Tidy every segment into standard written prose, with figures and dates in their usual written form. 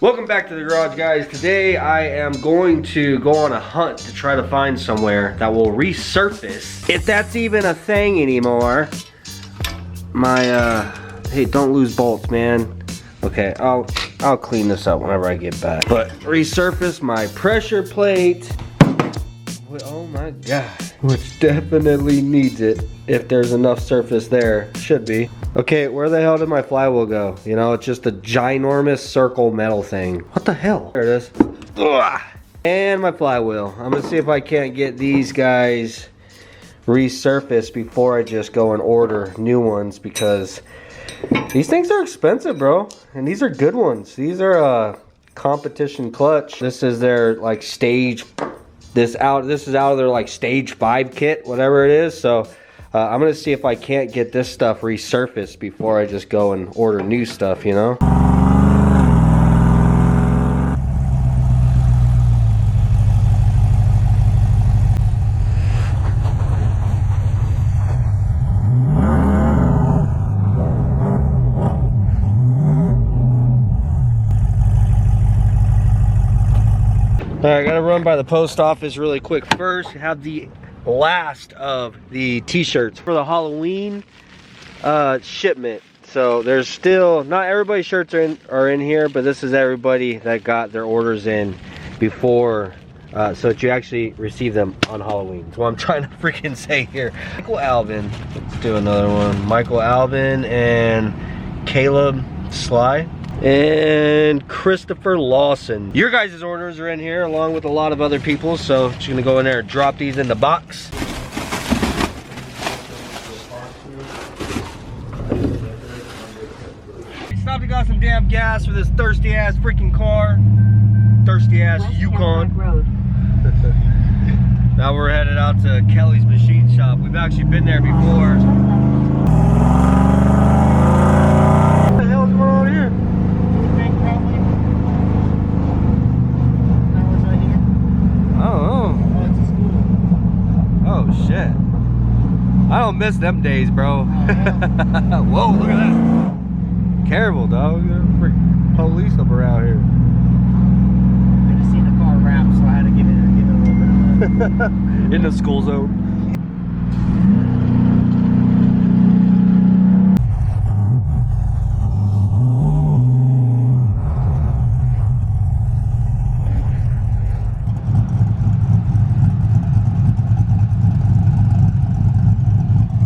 Welcome back to the garage, guys. Today I am going to go on a hunt to try to find somewhere that will resurface, if that's even a thing anymore, my hey, don't lose bolts, man. Okay, I'll clean this up whenever I get back. But resurface my pressure plate. Oh my god, which definitely needs it. If there's enough surface there, should be. Okay, where the hell did my flywheel go? You know, it's just a ginormous circle metal thing. What the hell? There it is. Ugh. And my flywheel. I'm gonna see if I can't get these guys resurfaced before I just go and order new ones, because these things are expensive, bro. And these are good ones. These are competition clutch. This is their like stage. This is out of their like stage 5 kit, whatever it is. So I'm gonna see if I can't get this stuff resurfaced before I just go and order new stuff, you know? All right, I gotta run by the post office really quick first. Have the last of the t-shirts for the Halloween shipment. So there's still, not everybody's shirts are in here, but this is everybody that got their orders in before, so that you actually receive them on Halloween. That's what I'm trying to freaking say here. Michael Alvin, let's do another one. Michael Alvin and Caleb Sly. And Christopher Lawson. Your guys' orders are in here along with a lot of other people, so just gonna go in there and drop these in the box. Stopped and got some damn gas for this thirsty ass freaking car. Thirsty ass Yukon. Now we're headed out to Kelly's machine shop. We've actually been there before. What the hell is going on here? Oh shit. I don't miss them days, bro. Whoa, look at that. Careful, dog. There's freaking police up around here. I just seen the car wrapped, so I had to get in a little bit. In the school zone.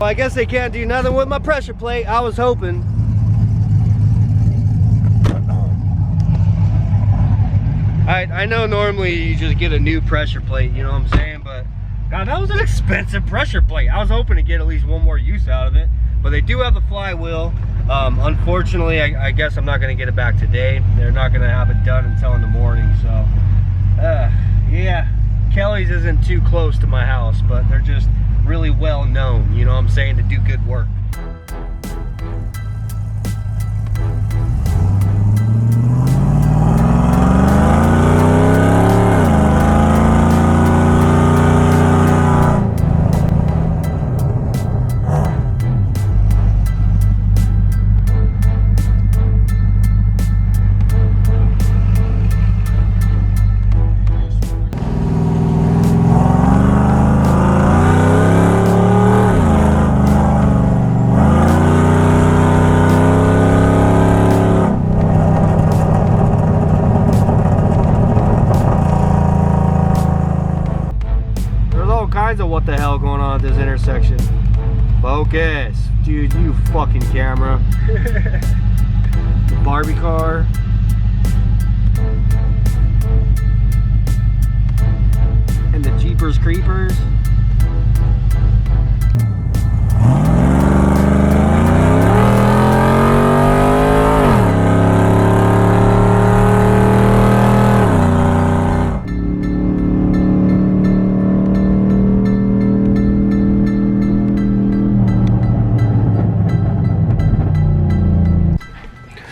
Well, I guess they can't do nothing with my pressure plate. I was hoping. I know normally you just get a new pressure plate, you know what I'm saying? But God, that was an expensive pressure plate. I was hoping to get at least one more use out of it. But they do have a flywheel. Unfortunately, I guess I'm not going to get it back today. They're not going to have it done until in the morning. So, yeah, Kelly's isn't too close to my house, but they're just really well known, you know what I'm saying, to do good work. Of what the hell going on at this intersection. Focus, dude, you fucking camera. Barbie car. And the Jeepers Creepers.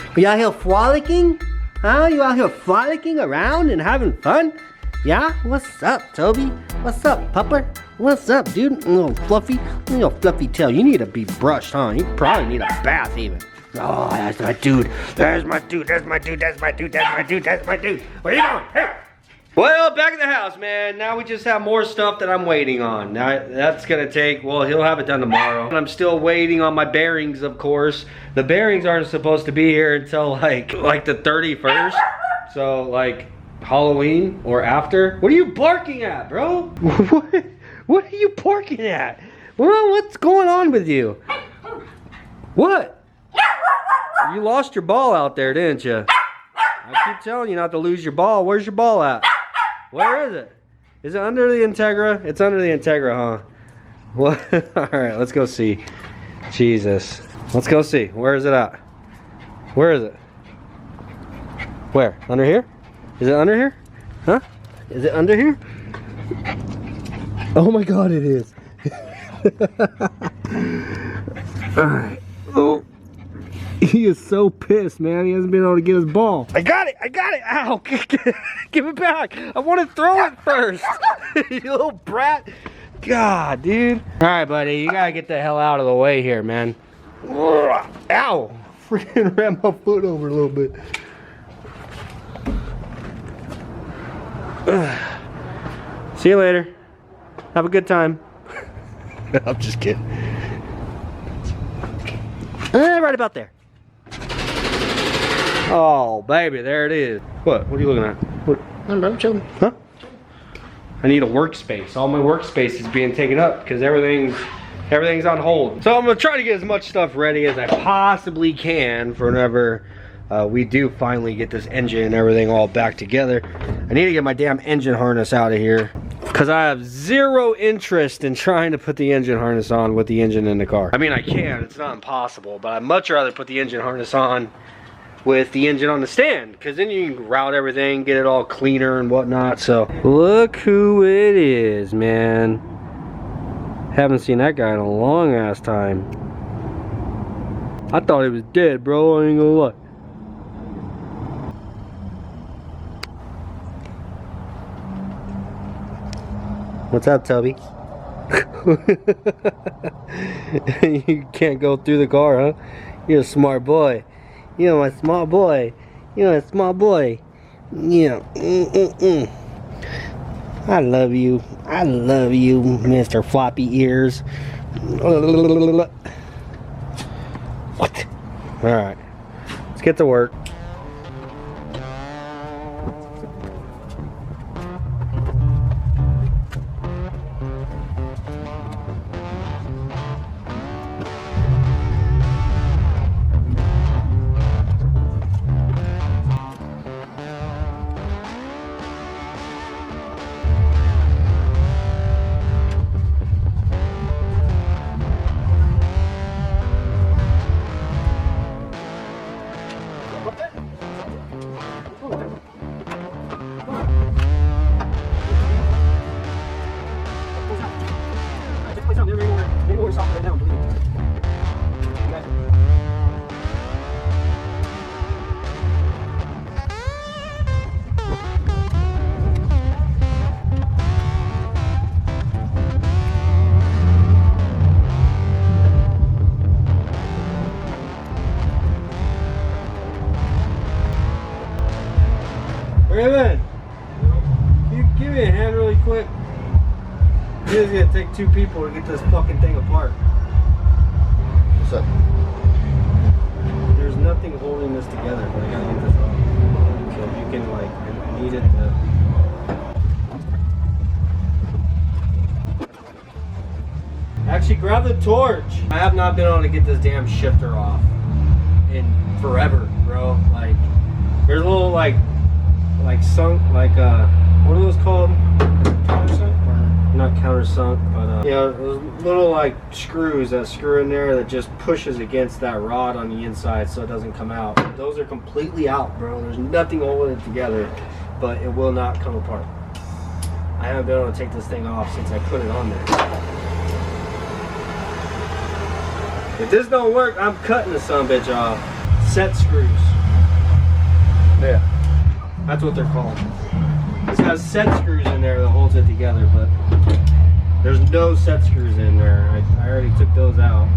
Are you out here frolicking? Huh? You out here frolicking around and having fun? Yeah? What's up, Toby? What's up, Pupper? What's up, dude? Little fluffy tail. You need to be brushed, huh? You probably need a bath even. Oh, that's my dude. There's my dude. That's my dude. That's my dude. That's my dude. That's my dude. Where you going? Hey. Well, back at the house, man. Now we just have more stuff that I'm waiting on. Now that's gonna take, well, he'll have it done tomorrow. I'm still waiting on my bearings, of course. The bearings aren't supposed to be here until like the 31st. So like Halloween or after. What are you barking at, bro? What are you barking at? Well, what's going on with you? What? You lost your ball out there, didn't you? I keep telling you not to lose your ball. Where's your ball at? Where is it? Is it under the Integra? It's under the Integra, huh? What? Alright, let's go see. Jesus. Let's go see. Where is it at? Where is it? Where? Under here? Is it under here? Huh? Is it under here? Oh my god, it is. Alright. Oh. He is so pissed, man. He hasn't been able to get his ball. I got it! I got it! Ow! Give it back! I want to throw it first! You little brat! God, dude. Alright, buddy. You gotta get the hell out of the way here, man. Ow! Freaking ran my foot over a little bit. See you later. Have a good time. I'm just kidding. Right about there. Oh, baby, there it is. What? What are you looking at? What? I'm chilling. Huh? I need a workspace. All my workspace is being taken up because everything's on hold. So I'm gonna try to get as much stuff ready as I possibly can for whenever we do finally get this engine and everything all back together. I need to get my damn engine harness out of here because I have zero interest in trying to put the engine harness on with the engine in the car. I mean, I can, it's not impossible, but I'd much rather put the engine harness on with the engine on the stand, because then you can route everything, get it all cleaner and whatnot. So look who it is, man. Haven't seen that guy in a long ass time. I thought he was dead, bro. I ain't gonna lie. What's up, Toby? You can't go through the car, huh? You're a smart boy. You're a smart boy. You're a smart boy. Yeah. I love you. I love you, Mr. Floppy Ears. What? Alright. Let's get to work. Raymond, can you give me a hand really quick? It's gonna take 2 people to get this fucking thing apart. What's up? There's nothing holding this together, but I gotta get this off. So if you can, like, I need it to... Actually, grab the torch. I have not been able to get this damn shifter off in forever, bro. Like, there's a little, like sunk, what are those called? Countersunk? Or not countersunk, but yeah, those little like screws that screw in there that just pushes against that rod on the inside so it doesn't come out. Those are completely out, bro. There's nothing holding it together, but it will not come apart. I haven't been able to take this thing off since I put it on there. If this don't work, I'm cutting the sumbitch off. Set screws. Yeah. That's what they're called. It's got set screws in there that holds it together, but there's no set screws in there. I already took those out.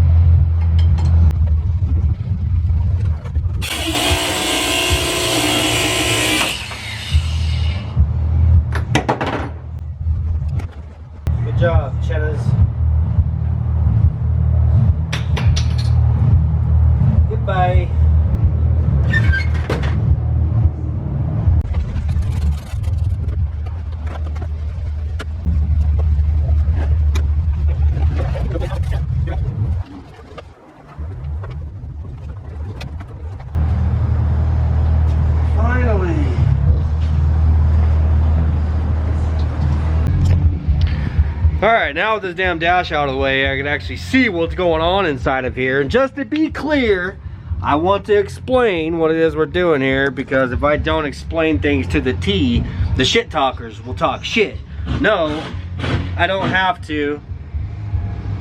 Alright, now with this damn dash out of the way, I can actually see what's going on inside of here. And just to be clear, I want to explain what it is we're doing here, because if I don't explain things to the T, the shit talkers will talk shit. No, I don't have to.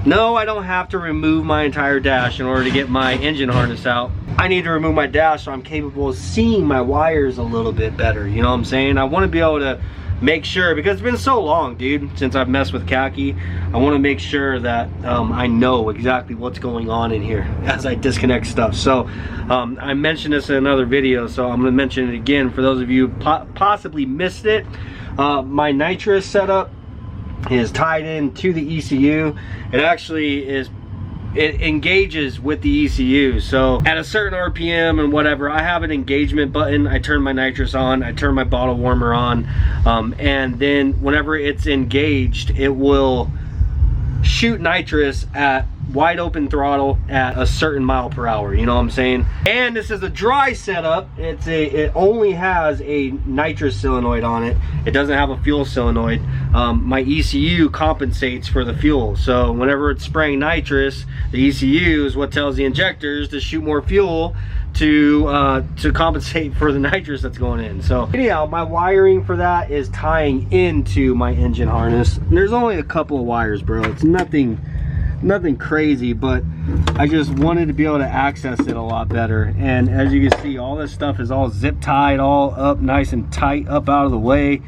No, I don't have to remove my entire dash in order to get my engine harness out. I need to remove my dash so I'm capable of seeing my wires a little bit better. You know what I'm saying? I want to be able to make sure, because it's been so long, dude, since I've messed with Khaki. I want to make sure that I know exactly what's going on in here as I disconnect stuff. So I mentioned this in another video, so I'm going to mention it again for those of you who possibly missed it. My Nitrous setup is tied in to the ECU. It actually is, it engages with the ECU. So at a certain RPM and whatever, I have an engagement button. I turn my Nitrous on, I turn my bottle warmer on, and then whenever it's engaged, it will shoot nitrous at wide open throttle at a certain mile per hour. You know what I'm saying? And this is a dry setup. It only has a nitrous solenoid on it. It doesn't have a fuel solenoid. My ECU compensates for the fuel. So whenever it's spraying nitrous, the ECU is what tells the injectors to shoot more fuel to compensate for the nitrous that's going in. So anyhow, my wiring for that is tying into my engine harness. And there's only a couple of wires, bro. It's nothing crazy, but I just wanted to be able to access it a lot better. And as you can see, all this stuff is all zip tied, all up nice and tight, up out of the way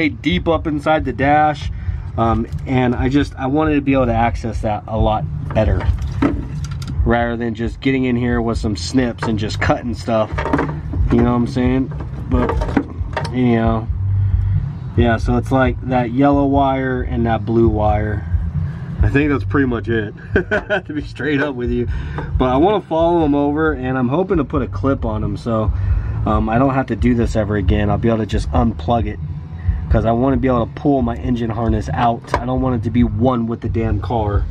deep up inside the dash. And I wanted to be able to access that a lot better, rather than just getting in here with some snips and just cutting stuff. You know what I'm saying? But anyhow, yeah, so it's like that yellow wire and that blue wire. I think that's pretty much it, to be straight up with you. But I want to follow them over, and I'm hoping to put a clip on them, so I don't have to do this ever again. I'll be able to just unplug it, because I want to be able to pull my engine harness out. I don't want it to be one with the damn car.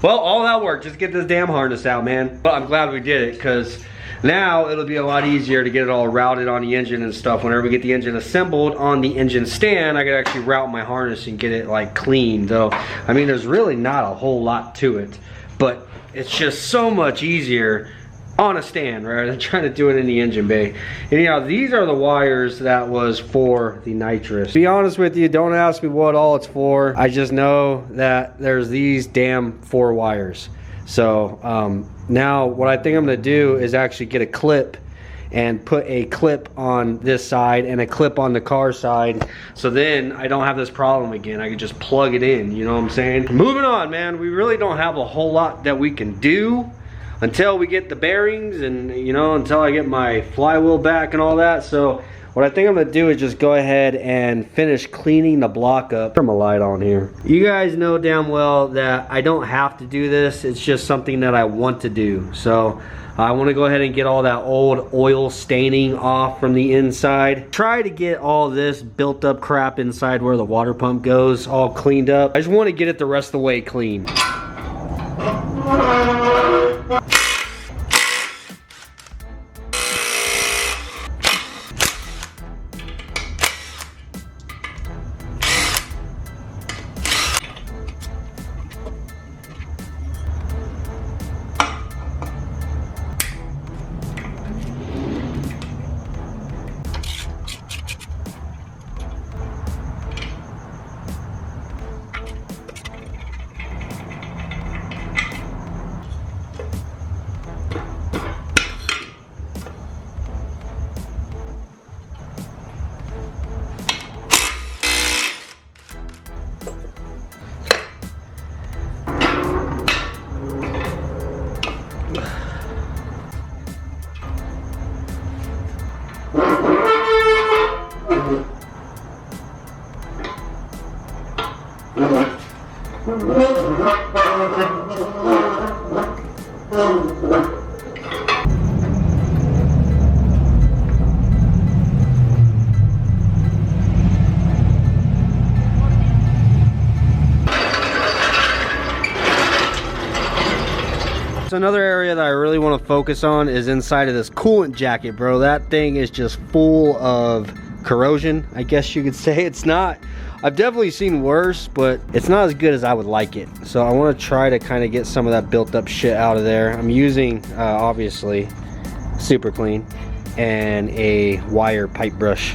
Well, all that work just to get this damn harness out, man. But I'm glad we did it, because now it'll be a lot easier to get it all routed on the engine and stuff. Whenever we get the engine assembled on the engine stand, I can actually route my harness and get it like clean. Though, I mean, there's really not a whole lot to it, but it's just so much easier on a stand rather than trying to do it in the engine bay. Anyhow, these are the wires that was for the nitrous. To be honest with you, don't ask me what all it's for. I just know that there's these damn 4 wires. So now what I think I'm gonna do is actually get a clip and put a clip on this side and a clip on the car side, so then I don't have this problem again. I can just plug it in, you know what I'm saying? Moving on, man. We really don't have a whole lot that we can do until we get the bearings and, you know, until I get my flywheel back and all that. So what I think I'm gonna do is just go ahead and finish cleaning the block up. Turn my light on here. You guys know damn well that I don't have to do this. It's just something that I want to do. So I want to go ahead and get all that old oil staining off from the inside. Try to get all this built up crap inside where the water pump goes all cleaned up. I just want to get it the rest of the way clean. So another area that I really want to focus on is inside of this coolant jacket, bro. That thing is just full of corrosion, I guess you could say. It's not, I've definitely seen worse, but it's not as good as I would like it. So I want to try to kind of get some of that built up shit out of there. I'm using, obviously, Super Clean and a wire pipe brush.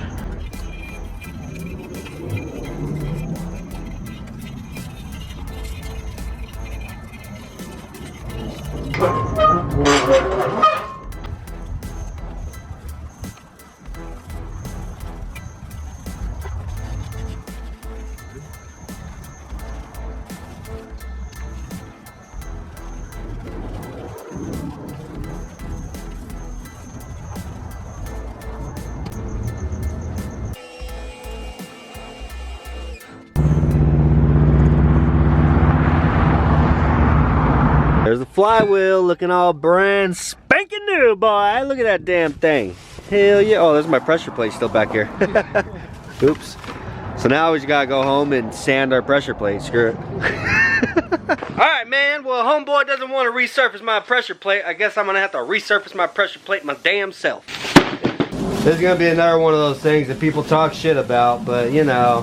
There's the flywheel looking all brand spanking new, boy. Look at that damn thing. Hell yeah. Oh, there's my pressure plate still back here. Oops. So now we just gotta go home and sand our pressure plate. Screw it. Alright, man. Well, homeboy doesn't want to resurface my pressure plate. I guess I'm gonna have to resurface my pressure plate my damn self. This is gonna be another one of those things that people talk shit about, but you know,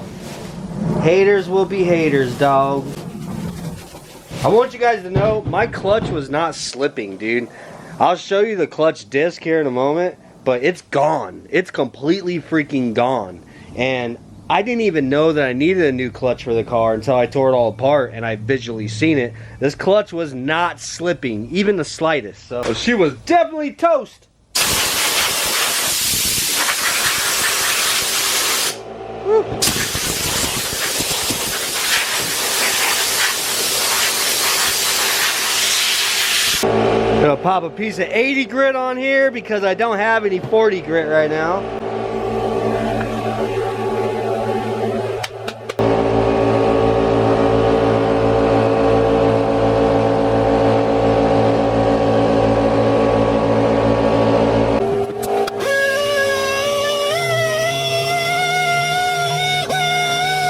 haters will be haters, dog. I want you guys to know my clutch was not slipping, dude. I'll show you the clutch disc here in a moment, but it's gone. It's completely freaking gone. And I didn't even know that I needed a new clutch for the car until I tore it all apart and I visually seen it. This clutch was not slipping, even the slightest. So she was definitely toast. Woo. Gonna pop a piece of 80 grit on here because I don't have any 40 grit right now.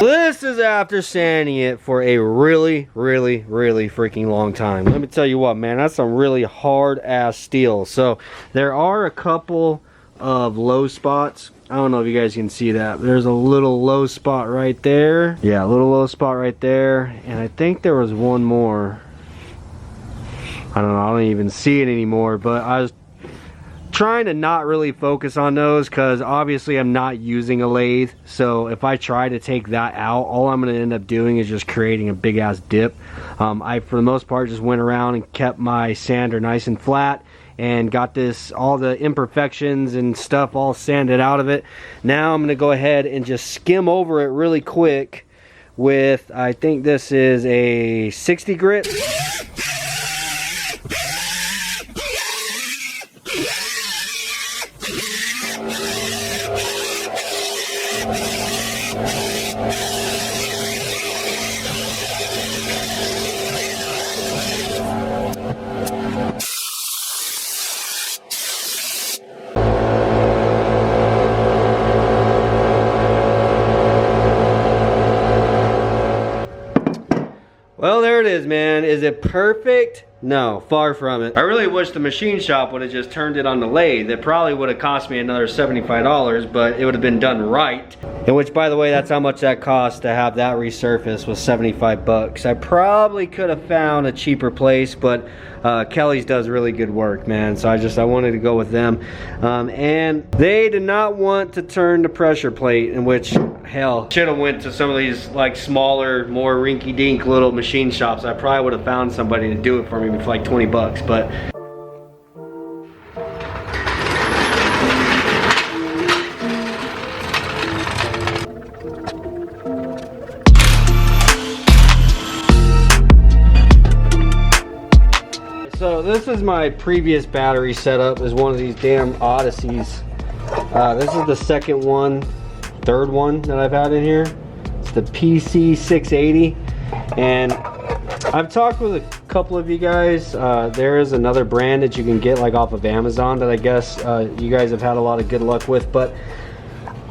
This is after sanding it for a really freaking long time. Let me tell you what, man, that's some really hard ass steel. So there are a couple of low spots. I don't know if you guys can see that. There's a little low spot right there. Yeah, a little low spot right there. And I think there was one more. I don't know, I don't even see it anymore, but I was trying to not really focus on those because obviously I'm not using a lathe. So if I try to take that out, all I'm going to end up doing is just creating a big ass dip. I for the most part just went around and kept my sander nice and flat and got this, all the imperfections and stuff all sanded out of it. Now I'm going to go ahead and just skim over it really quick with, I think this is a 60 grit. Well, there it is, man. Is it perfect? No, far from it. I really wish the machine shop would have just turned it on the lathe. It probably would have cost me another $75, but it would have been done right. And which, by the way, that's how much that cost to have that resurfaced, was 75 bucks. I probably could have found a cheaper place, but Kelly's does really good work, man. So I wanted to go with them. And they did not want to turn the pressure plate, in which, hell, should have went to some of these like smaller, more rinky-dink little machine shops. I probably would have found somebody to do it for me for like 20 bucks, but so this is my previous battery setup, is one of these damn Odysseys. This is the third one that I've had in here. It's the PC 680, and I've talked with a couple of you guys. There is another brand that you can get like off of Amazon that I guess you guys have had a lot of good luck with, but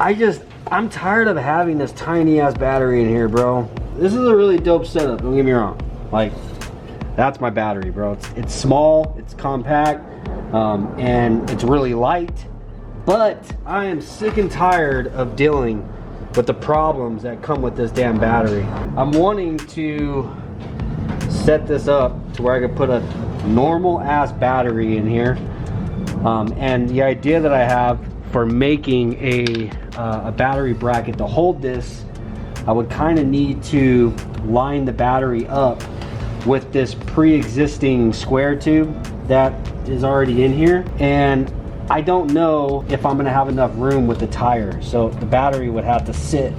I'm tired of having this tiny ass battery in here, bro. This is a really dope setup, don't get me wrong. Like, That's my battery, bro. It's small, it's compact, and it's really light. But I am sick and tired of dealing with the problems that come with this damn battery. I'm wanting to set this up to where I could put a normal ass battery in here. And the idea that I have for making a battery bracket to hold this, I would kind of need to line the battery up with this pre-existing square tube that is already in here. And I don't know if I'm gonna have enough room with the tire, so the battery would have to sit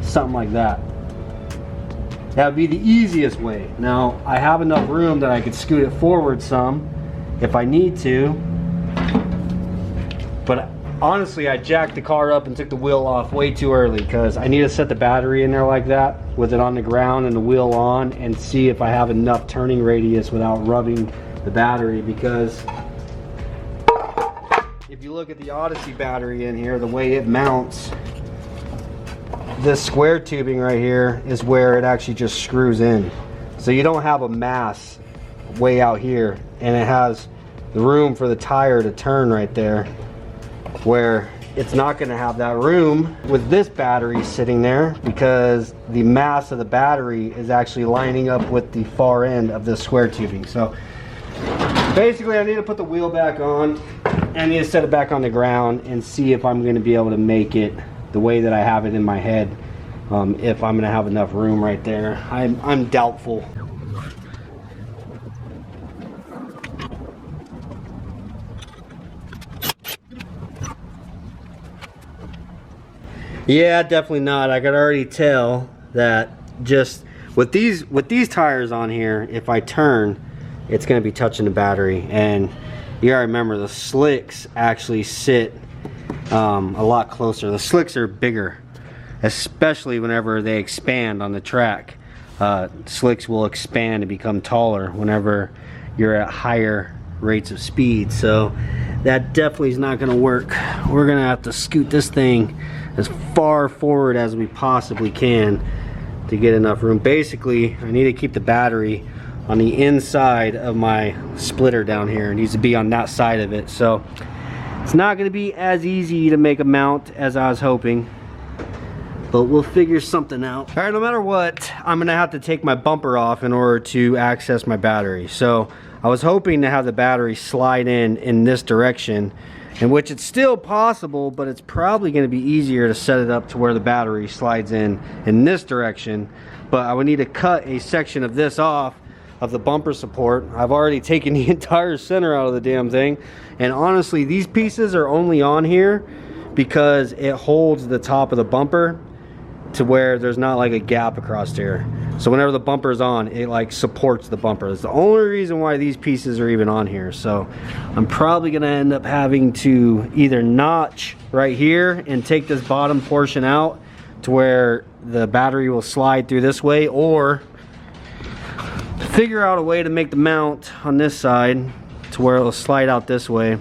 something like that. That would be the easiest way. Now, I have enough room that I could scoot it forward some if I need to, but honestly, I jacked the car up and took the wheel off way too early because I need to set the battery in there like that with it on the ground and the wheel on and see if I have enough turning radius without rubbing the battery. Because if you look at the Odyssey battery in here, the way it mounts, this square tubing right here is where it actually just screws in. So you don't have a mass way out here, and it has the room for the tire to turn right there, where it's not going to have that room with this battery sitting there because the mass of the battery is actually lining up with the far end of this square tubing. So basically I need to put the wheel back on, and I need to set it back on the ground and see if I'm going to be able to make it the way that I have it in my head, if I'm going to have enough room right there. I'm doubtful. Yeah, definitely not. I could already tell that just with these tires on here, if I turn, it's going to be touching the battery. And you gotta remember, the slicks actually sit a lot closer. The slicks are bigger, especially whenever they expand on the track. Slicks will expand and become taller whenever you're at higher rates of speed. So that definitely is not going to work. We're going to have to scoot this thing as far forward as we possibly can to get enough room. Basically, I need to keep the battery on the inside of my splitter down here. It needs to be on that side of it. So it's not going to be as easy to make a mount as I was hoping, but we'll figure something out. All right, no matter what, I'm going to have to take my bumper off in order to access my battery. So I was hoping to have the battery slide in this direction, in which it's still possible, but it's probably going to be easier to set it up to where the battery slides in this direction. But I would need to cut a section of this off of the bumper support. I've already taken the entire center out of the damn thing, and honestly, these pieces are only on here because it holds the top of the bumper to where there's not like a gap across here. So whenever the bumper's on, it like supports the bumper. That's the only reason why these pieces are even on here. So I'm probably gonna end up having to either notch right here and take this bottom portion out to where the battery will slide through this way, or figure out a way to make the mount on this side to where it'll slide out this way.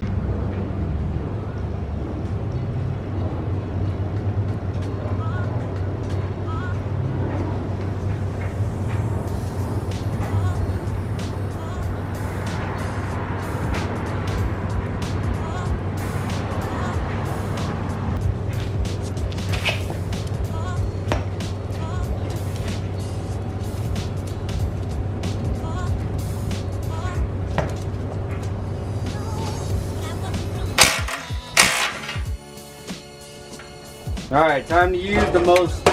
Alright, time to use the most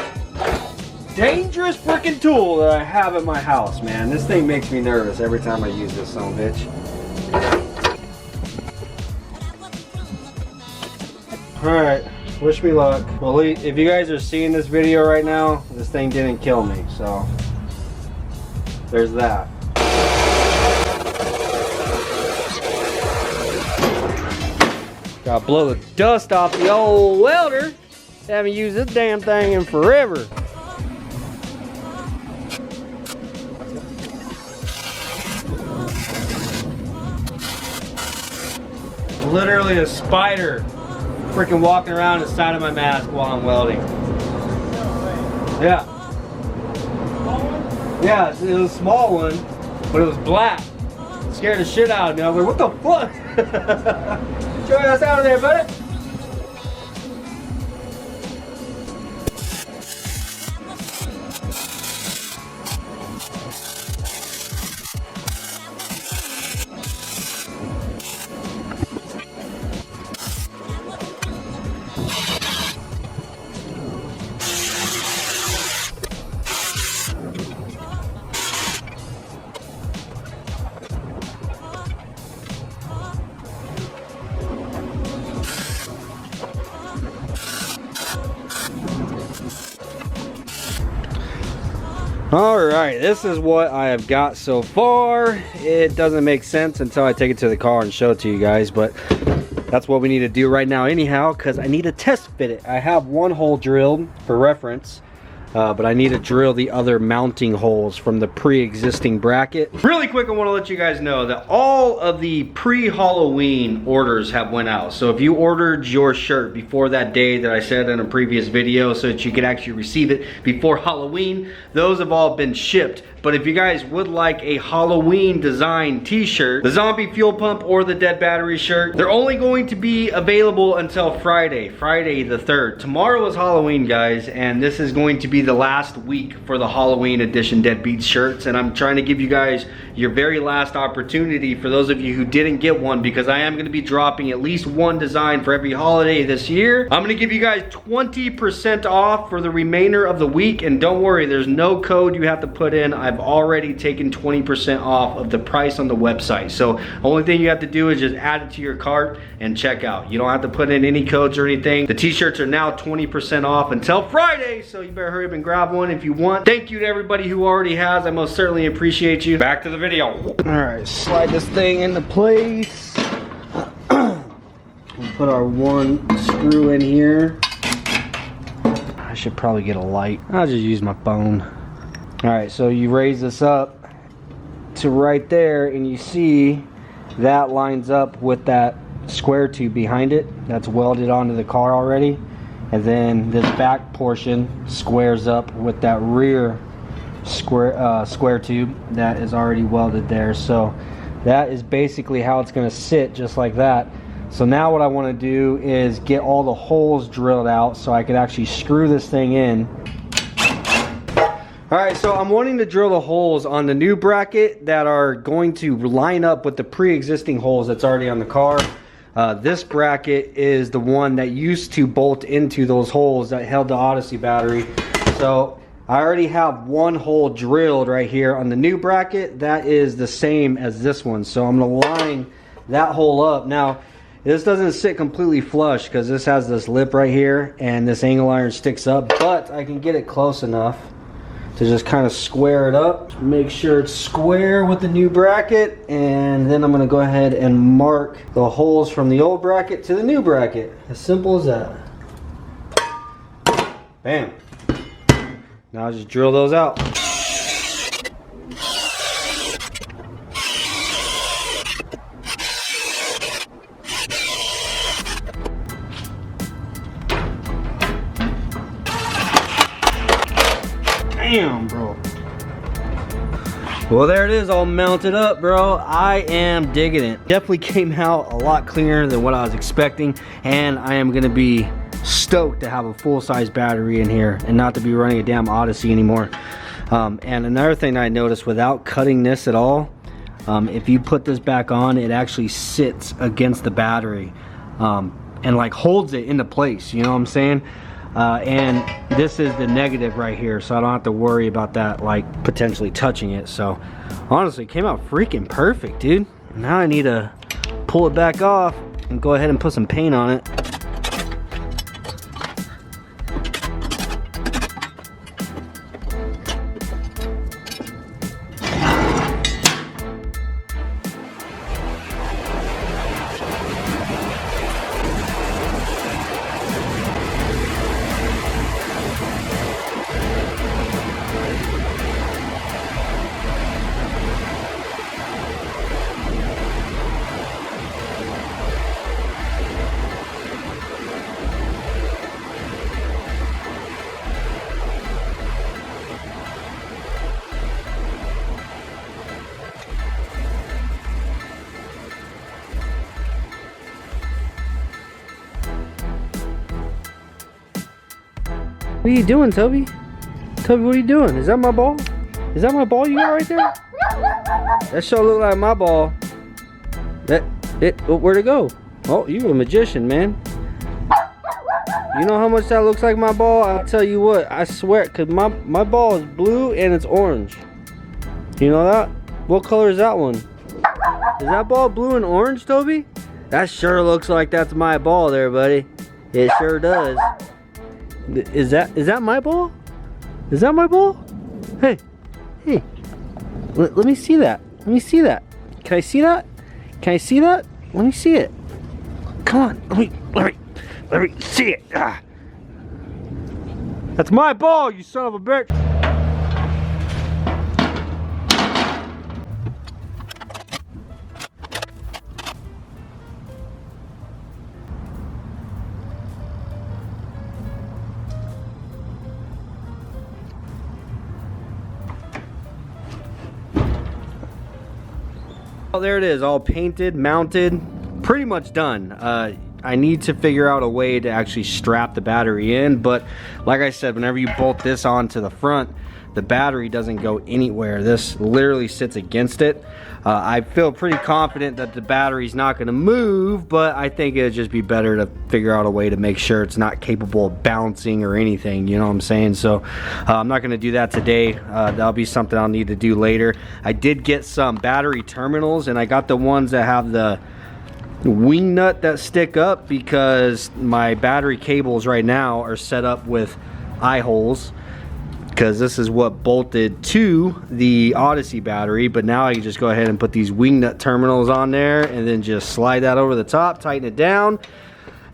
dangerous freaking tool that I have at my house, man. This thing makes me nervous every time I use this son of a bitch. Alright, wish me luck. Well, if you guys are seeing this video right now, this thing didn't kill me, so there's that. Gotta blow the dust off the old welder. Haven't used this damn thing in forever. Literally a spider freaking walking around inside of my mask while I'm welding. Yeah. Yeah, it was a small one. but it was black. It scared the shit out of me. I was like, what the fuck? Get your ass out of there, buddy. Alright, this is what I have got so far. It doesn't make sense until I take it to the car and show it to you guys, but that's what we need to do right now anyhow, because I need to test fit it. I have one hole drilled for reference, but I need to drill the other mounting holes from the pre-existing bracket. Really quick, I want to let you guys know that all of the pre-Halloween orders have went out. So if you ordered your shirt before that day that I said in a previous video so that you could actually receive it before Halloween, those have all been shipped. But if you guys would like a Halloween design t-shirt, the zombie fuel pump or the dead battery shirt, they're only going to be available until Friday the 3rd. Tomorrow is Halloween, guys, and this is going to be the last week for the Halloween edition Deadbeats shirts, and I'm trying to give you guys your very last opportunity for those of you who didn't get one, because I am going to be dropping at least one design for every holiday this year. I'm going to give you guys 20% off for the remainder of the week, and don't worry, there's no code you have to put in. I've already taken 20% off of the price on the website, so only thing you have to do is just add it to your cart and check out. You don't have to put in any codes or anything. The t-shirts are now 20% off until Friday, so you better hurry up and grab one if you want. Thank you to everybody who already has. I most certainly appreciate you. Back to the video. Alright, slide this thing into place. We'll put our one screw in here. I should probably get a light. I'll just use my phone. Alright, so you raise this up to right there, and you see that lines up with that square tube behind it that's welded onto the car already. And then this back portion squares up with that rear square tube that is already welded there. So that is basically how it's going to sit, just like that. So now what I want to do is get all the holes drilled out so I can actually screw this thing in. Alright, so I'm wanting to drill the holes on the new bracket that are going to line up with the pre-existing holes that's already on the car. This bracket is the one that used to bolt into those holes that held the Odyssey battery. So I already have one hole drilled right here on the new bracket. That is the same as this one. So I'm going to line that hole up. Now, this doesn't sit completely flush because this has this lip right here and this angle iron sticks up, but I can get it close enough to just kind of square it up. Make sure it's square with the new bracket, and then I'm going to go ahead and mark the holes from the old bracket to the new bracket. As simple as that. Bam. Now I'll just drill those out. Damn, bro. Well, there it is, all mounted up, bro. I am digging it. Definitely came out a lot cleaner than what I was expecting, and I am gonna be stoked to have a full-size battery in here and not to be running a damn Odyssey anymore. And another thing I noticed, without cutting this at all, if you put this back on, it actually sits against the battery and like holds it into place, you know what I'm saying? And this is the negative right here, so I don't have to worry about that like potentially touching it. So honestly, it came out freaking perfect, dude. Now I need to pull it back off and go ahead and put some paint on it. What are you doing, Toby? Toby, what are you doing? Is that my ball? Is that my ball you got right there? That sure look like my ball. Where'd it go? Oh, you a magician, man. You know how much that looks like my ball? I'll tell you what, I swear, cause my ball is blue and it's orange. You know that? What color is that one? Is that ball blue and orange, Toby? That sure looks like that's my ball there, buddy. It sure does. Is that my ball? Is that my ball? Hey, let me see that. Let me see that. Can I see that? Can I see that? Let me see it. Come on, let me see it. Ah. That's my ball, you son of a bitch. Oh, there it is, all painted, mounted, pretty much done. I need to figure out a way to actually strap the battery in, but like I said, whenever you bolt this onto the front, the battery doesn't go anywhere. This literally sits against it. I feel pretty confident that the battery's not going to move, but I think it'd just be better to figure out a way to make sure it's not capable of bouncing or anything, you know what I'm saying? So I'm not going to do that today. That'll be something I'll need to do later. I did get some battery terminals, and I got the ones that have the wing nut that stick up, because my battery cables right now are set up with eye holes, because this is what bolted to the Odyssey battery. But now I can just go ahead and put these wing nut terminals on there and then just slide that over the top, tighten it down.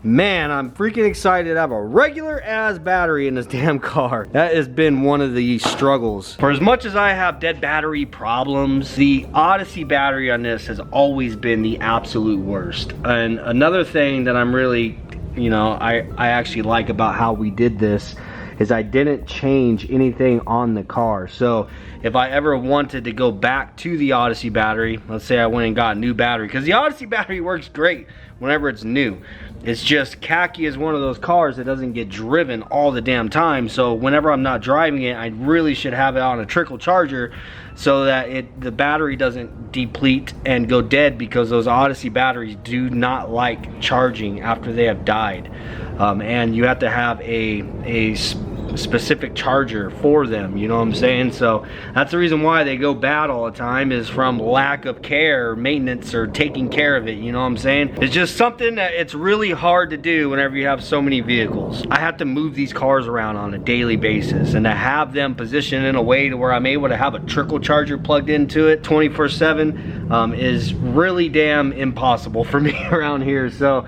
Man, I'm freaking excited to have a regular ass battery in this damn car. That has been one of the struggles. For as much as I have dead battery problems, the Odyssey battery on this has always been the absolute worst. And another thing that I'm really, you know, I actually like about how we did this is I didn't change anything on the car. So if I ever wanted to go back to the Odyssey battery, let's say I went and got a new battery, because the Odyssey battery works great whenever it's new. It's just Khaki is one of those cars that doesn't get driven all the damn time. So whenever I'm not driving it, I really should have it on a trickle charger so that the battery doesn't deplete and go dead, because those Odyssey batteries do not like charging after they have died. And you have to have a specific charger for them, you know what I'm saying? So that's the reason why they go bad all the time, is from lack of care or maintenance or taking care of it, you know what I'm saying? It's just something that it's really hard to do whenever you have so many vehicles. I have to move these cars around on a daily basis, and to have them positioned in a way to where I'm able to have a trickle charger plugged into it 24/7 is really damn impossible for me around here. So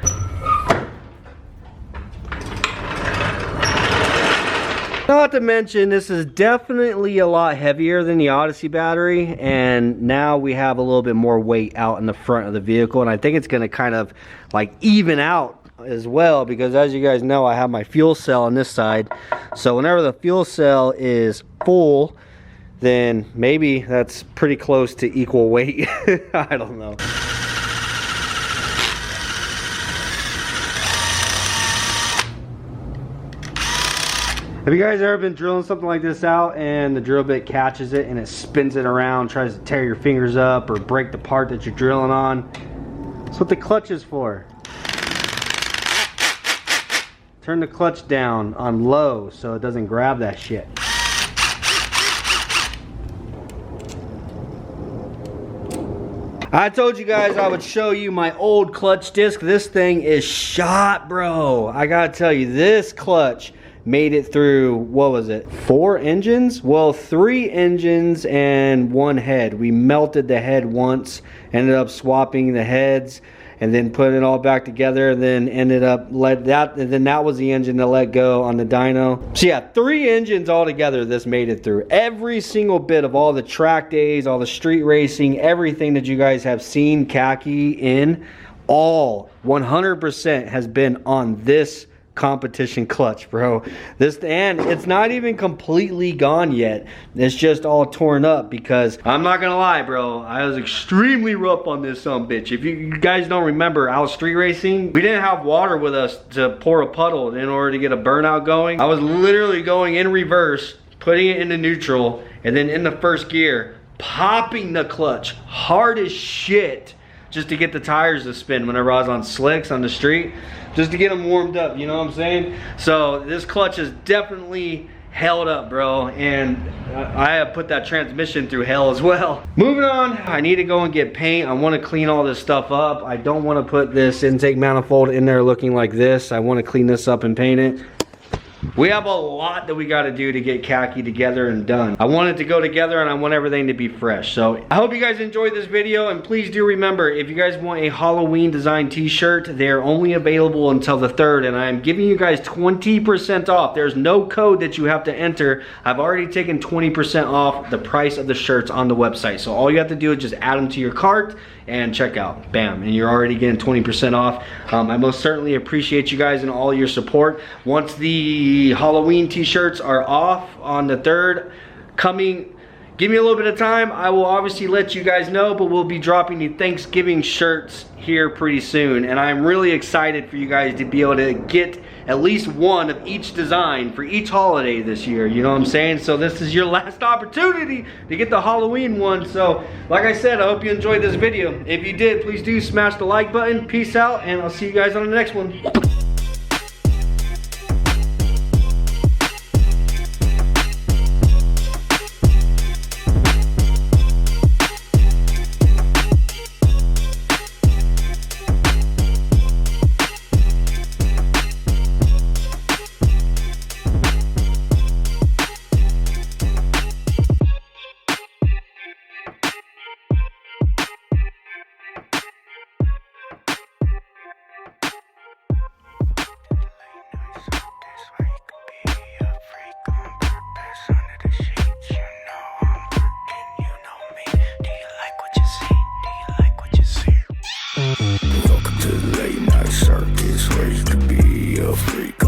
not to mention, this is definitely a lot heavier than the Odyssey battery, and now we have a little bit more weight out in the front of the vehicle, and I think it's going to kind of like even out as well, because as you guys know, I have my fuel cell on this side. So whenever the fuel cell is full, then maybe that's pretty close to equal weight. I don't know. Have you guys ever been drilling something like this out and the drill bit catches it and it spins it around, tries to tear your fingers up or break the part that you're drilling on? That's what the clutch is for. Turn the clutch down on low so it doesn't grab that shit. I told you guys I would show you my old clutch disc. This thing is shot, bro. I gotta tell you, this clutch made it through, what was it, 4 engines? Well, 3 engines and 1 head. We melted the head once, ended up swapping the heads, and then putting it all back together, and then ended up and then that was the engine to let go on the dyno. So yeah, 3 engines altogether this made it through. Every single bit of all the track days, all the street racing, everything that you guys have seen Khaki in, all 100% has been on this competition clutch, bro. And it's not even completely gone yet. It's just all torn up because I'm not gonna lie, bro. I was extremely rough on this bitch. If you guys don't remember, I was street racing. We didn't have water with us to pour a puddle in order to get a burnout going. I was literally going in reverse, putting it into neutral, and then in the first gear, popping the clutch hard as shit just to get the tires to spin whenever I was on slicks on the street, just to get them warmed up, you know what I'm saying? So this clutch is definitely held up, bro, and I have put that transmission through hell as well. Moving on, I need to go and get paint. I want to clean all this stuff up. I don't want to put this intake manifold in there looking like this. I want to clean this up and paint it. We have a lot that we got to do to get Khaki together and done. I want it to go together and I want everything to be fresh. So I hope you guys enjoyed this video, and please do remember, if you guys want a Halloween design t-shirt, they're only available until the 3rd, and I'm giving you guys 20% off. There's no code that you have to enter. I've already taken 20% off the price of the shirts on the website. So all you have to do is just add them to your cart and check out, bam, and you're already getting 20% off. I most certainly appreciate you guys and all your support. Once the Halloween t-shirts are off on the 3rd, give me a little bit of time. I will obviously let you guys know, but we'll be dropping the Thanksgiving shirts here pretty soon, and I'm really excited for you guys to be able to get at least one of each design for each holiday this year, you know what I'm saying? So this is your last opportunity to get the Halloween one. So like I said, I hope you enjoyed this video. If you did, please do smash the like button. Peace out, and I'll see you guys on the next one. Welcome to the late night circus where you could be a freak.